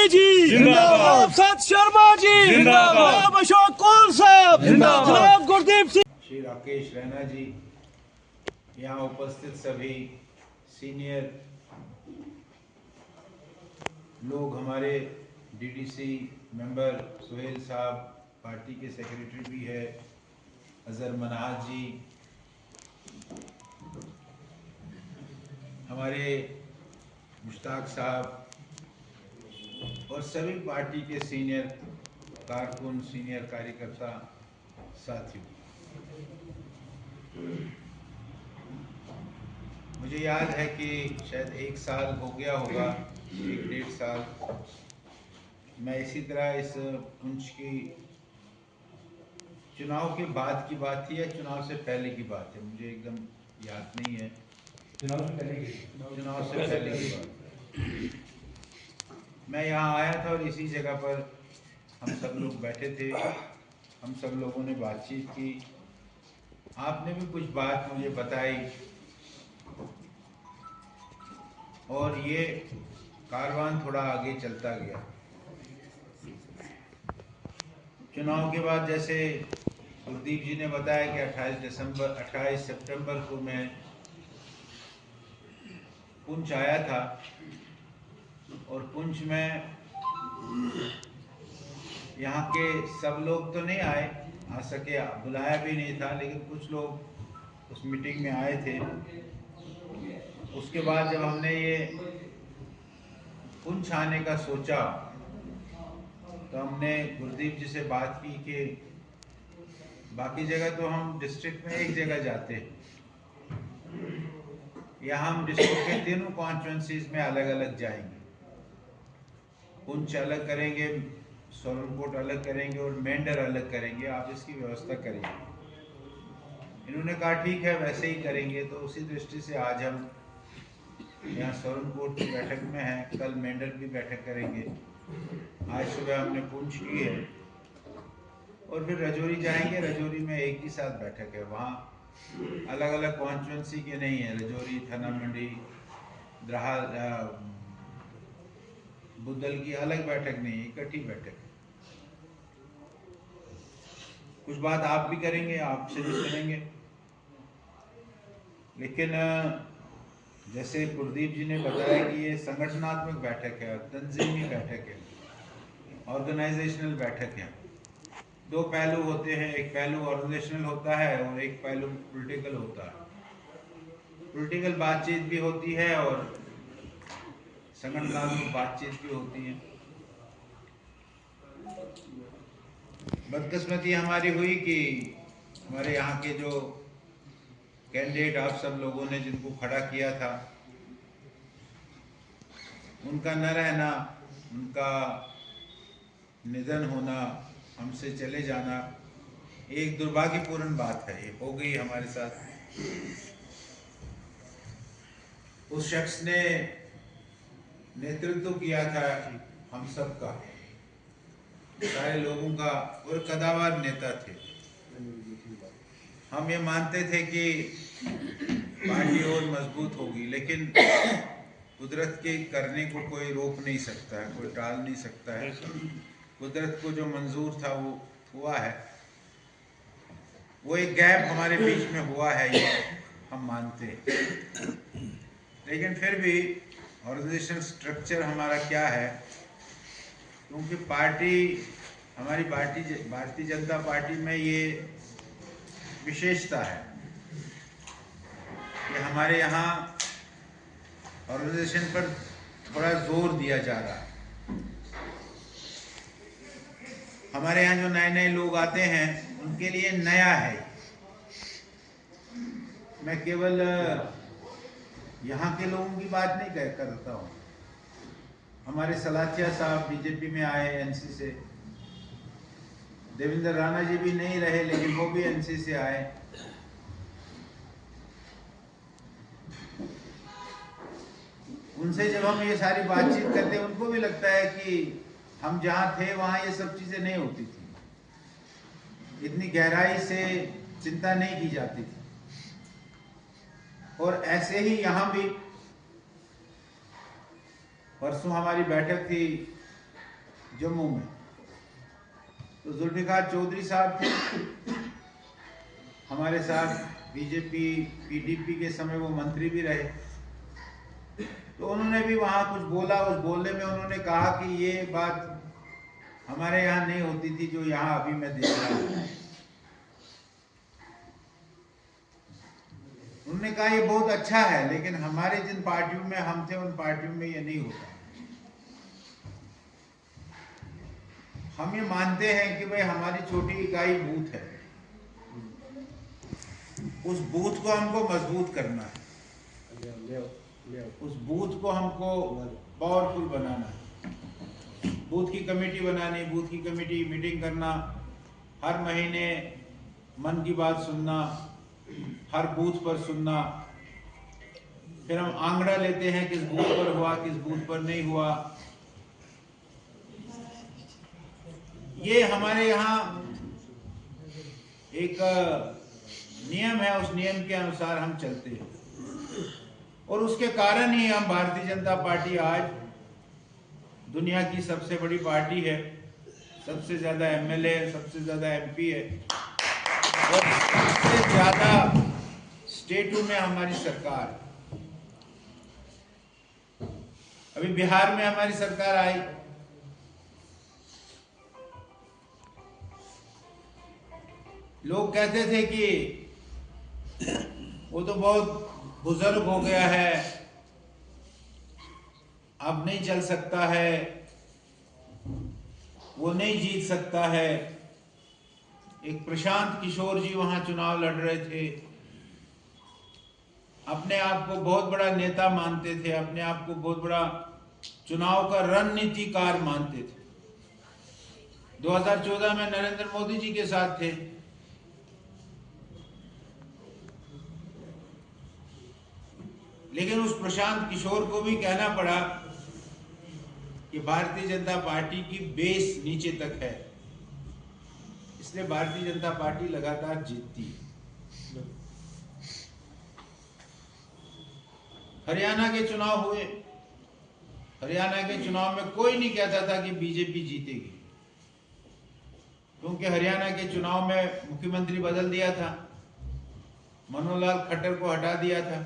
जी जिंदाबाद। सत शर्मा जी जिंदाबाद। जनाब अशोक कौल साहब जिंदाबाद। जनाब गुरदीप सिंह श्री राकेश रैना जी, यहाँ उपस्थित सभी सीनियर लोग, हमारे डीडीसी मेंबर सुहेल साहब, पार्टी के सेक्रेटरी भी है अजहर मनाज जी, हमारे मुश्ताक साहब और सभी पार्टी के सीनियर कारकुन, सीनियर कार्यकर्ता साथियों, मुझे याद है कि शायद 1 साल हो गया होगा, 1-1.5 साल मैं इसी तरह इस पुंछ की चुनाव के बाद की बात थी या चुनाव से पहले की बात है, मुझे एकदम याद नहीं है। चुनाव से पहले की बात, मैं यहाँ आया था और इसी जगह पर हम सब लोग बैठे थे, हम सब लोगों ने बातचीत की, आपने भी कुछ बात मुझे बताई और ये कारवान थोड़ा आगे चलता गया। चुनाव के बाद जैसे गुरदीप जी ने बताया कि 28 सितंबर को मैं पुंछ आया था और पुंछ में यहाँ के सब लोग तो नहीं आ सके, बुलाया भी नहीं था, लेकिन कुछ लोग उस मीटिंग में आए थे। उसके बाद जब हमने ये पुंछ आने का सोचा तो हमने गुरदीप जी से बात की कि बाकी जगह तो हम डिस्ट्रिक्ट में एक जगह जाते हैं, यहाँ हम डिस्ट्रिक्ट के तीनों कॉन्स्टिट्यूंसीज में अलग अलग जाएंगे, पुंछ अलग करेंगे, सोलनकोट अलग करेंगे और मेंढर अलग करेंगे, आप इसकी व्यवस्था करेंगे। इन्होंने कहा ठीक है वैसे ही करेंगे। तो उसी दृष्टि से आज हम यहाँ सोलनकोट की बैठक में हैं, कल मेंढर की बैठक करेंगे, आज सुबह हमने पुंछ की है और फिर रजौरी जाएंगे। रजौरी में एक ही साथ बैठक है, वहाँ अलग अलग कॉन्स्टिट्यूंसी के नहीं है, रजौरी, थाना मंडी, द्राहा, बुद्धल की अलग बैठक नहीं, इकट्ठी बैठक है। कुछ बात आप भी करेंगे, आपसे भी सुनेंगे, लेकिन जैसे गुरदीप जी ने बताया कि ये संगठनात्मक बैठक है, तंजीमी बैठक है, ऑर्गेनाइजेशनल बैठक है। 2 पहलू होते हैं, एक पहलू ऑर्गेनाइजेशनल होता है और एक पहलू पॉलिटिकल होता है। पॉलिटिकल बातचीत भी होती है और संगठनात्मक बातचीत भी होती है। बदकिस्मती हमारी हुई कि हमारे यहाँ के जो कैंडिडेट आप सब लोगों ने जिनको खड़ा किया था, उनका न रहना, उनका निधन होना, हमसे चले जाना एक दुर्भाग्यपूर्ण बात है, ये हो गई हमारे साथ। उस शख्स ने नेतृत्व किया था हम सब का, सारे लोगों का, और कदावर नेता थे। हम ये मानते थे कि पार्टी और मजबूत होगी, लेकिन कुदरत के करने को कोई रोक नहीं सकता है, कोई टाल नहीं सकता है। कुदरत को जो मंजूर था वो हुआ है, वो एक गैप हमारे बीच में हुआ है, ये हम मानते हैं। लेकिन फिर भी ऑर्गेनाइजेशन स्ट्रक्चर हमारा क्या है, क्योंकि पार्टी, हमारी पार्टी भारतीय जनता पार्टी में ये विशेषता है कि हमारे यहाँ ऑर्गेनाइजेशन पर थोड़ा जोर दिया जा रहा है। हमारे यहाँ जो नए नए लोग आते हैं उनके लिए नया है। मैं केवल यहाँ के लोगों की बात नहीं करता हूँ। हमारे सलाथिया साहब बीजेपी में आए एनसी से, देवेंद्र राणा जी भी नहीं रहे लेकिन वो भी एनसी से आए। उनसे जब हम ये सारी बातचीत करते हैं, उनको भी लगता है कि हम जहाँ थे वहाँ ये सब चीजें नहीं होती थी, इतनी गहराई से चिंता नहीं की जाती थी। और ऐसे ही यहाँ भी परसों हमारी बैठक थी जम्मू में। तो जुल्फिकार चौधरी साहब थे हमारे साथ, बीजेपी पीडीपी के समय वो मंत्री भी रहे। तो उन्होंने भी वहाँ कुछ बोला, उस बोलने में उन्होंने कहा कि ये बात हमारे यहाँ नहीं होती थी जो यहाँ अभी मैं देख रहा हूँ। उन्होंने कहा ये बहुत अच्छा है, लेकिन हमारे जिन पार्टियों में हम थे उन पार्टियों में ये नहीं होता। हम ये मानते हैं कि भाई हमारी छोटी इकाई बूथ है, उस बूथ को हमको मजबूत करना है, उस बूथ को हमको पावरफुल बनाना है। बूथ की कमेटी बनानी, बूथ की कमेटी मीटिंग करना, हर महीने मन की बात सुनना, हर बूथ पर सुनना, फिर हम आंकड़ा लेते हैं किस बूथ पर हुआ, किस बूथ पर नहीं हुआ। ये हमारे यहाँ एक नियम है, उस नियम के अनुसार हम चलते हैं और उसके कारण ही हम भारतीय जनता पार्टी आज दुनिया की सबसे बड़ी पार्टी है, सबसे ज्यादा एमएलए, सबसे ज्यादा एमपी है और सबसे ज्यादा स्टेटों में हमारी सरकार। अभी बिहार में हमारी सरकार आई, लोग कहते थे कि वो तो बहुत बुजुर्ग हो गया है, अब नहीं चल सकता है, वो नहीं जीत सकता है। एक प्रशांत किशोर जी वहां चुनाव लड़ रहे थे, अपने आप को बहुत बड़ा नेता मानते थे, अपने आप को बहुत बड़ा चुनाव का रणनीतिकार मानते थे। 2014 में नरेंद्र मोदी जी के साथ थे। लेकिन उस प्रशांत किशोर को भी कहना पड़ा कि भारतीय जनता पार्टी की बेस नीचे तक है, इसलिए भारतीय जनता पार्टी लगातार जीतती है। हरियाणा के चुनाव हुए, हरियाणा के चुनाव में कोई नहीं कहता था कि बीजेपी जीतेगी, क्योंकि हरियाणा के चुनाव में मुख्यमंत्री बदल दिया था, मनोहर लाल खट्टर को हटा दिया था।